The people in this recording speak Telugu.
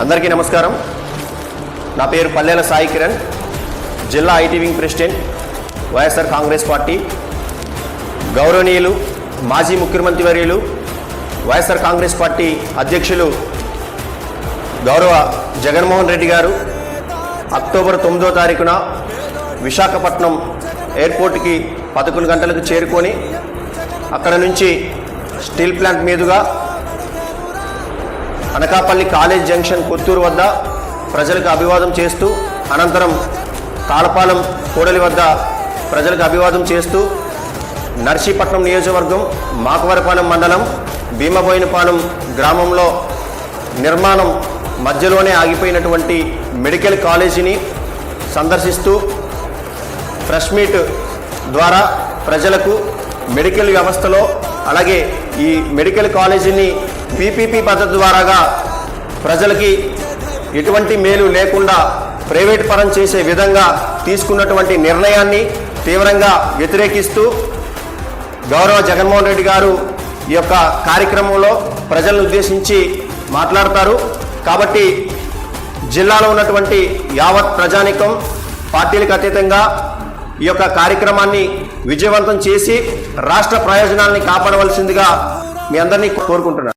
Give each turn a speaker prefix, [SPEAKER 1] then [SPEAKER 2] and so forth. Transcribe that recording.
[SPEAKER 1] అందరికీ నమస్కారం. నా పేరు పల్లెల సాయి కిరణ్, జిల్లా IT wing president, YSR Congress party. గౌరవనీయులు మాజీ ముఖ్యమంత్రి వర్యులు, వైఎస్ఆర్ కాంగ్రెస్ పార్టీ అధ్యక్షులు గౌరవ జగన్మోహన్ రెడ్డి గారు అక్టోబర్ 9వ తారీఖున విశాఖపట్నం ఎయిర్పోర్ట్కి 11 గంటలకు చేరుకొని అక్కడ నుంచి స్టీల్ ప్లాంట్ మీదుగా అనకాపల్లి కాలేజ్ జంక్షన్ కొత్తూరు వద్ద ప్రజలకు అభివాదం చేస్తూ, అనంతరం తాళపాలెం కూడలి వద్ద ప్రజలకు అభివాదం చేస్తూ నర్సీపట్నం నియోజకవర్గం మాకవరపాలెం మండలం భీమబోయినపాలెం గ్రామంలో నిర్మాణం మధ్యలోనే ఆగిపోయినటువంటి మెడికల్ కాలేజీని సందర్శిస్తూ ప్రెస్ మీట్ ద్వారా ప్రజలకు మెడికల్ వ్యవస్థలో, అలాగే ఈ మెడికల్ కాలేజీని పీపీపీ పద్ధతి ద్వారాగా ప్రజలకి ఎటువంటి మేలు లేకుండా ప్రైవేట్ పరం చేసే విధంగా తీసుకున్నటువంటి నిర్ణయాన్ని తీవ్రంగా వ్యతిరేకిస్తూ గౌరవ జగన్మోహన్ రెడ్డి గారు ఈ యొక్క కార్యక్రమంలో ప్రజలను ఉద్దేశించి మాట్లాడతారు. కాబట్టి జిల్లాలో ఉన్నటువంటి యావత్ ప్రజానికం పార్టీలకు అతీతంగా ఈ యొక్క కార్యక్రమాన్ని విజయవంతం చేసి రాష్ట్ర ప్రయోజనాల్ని కాపాడవలసిందిగా మీ అందరినీ కోరుకుంటున్నాను.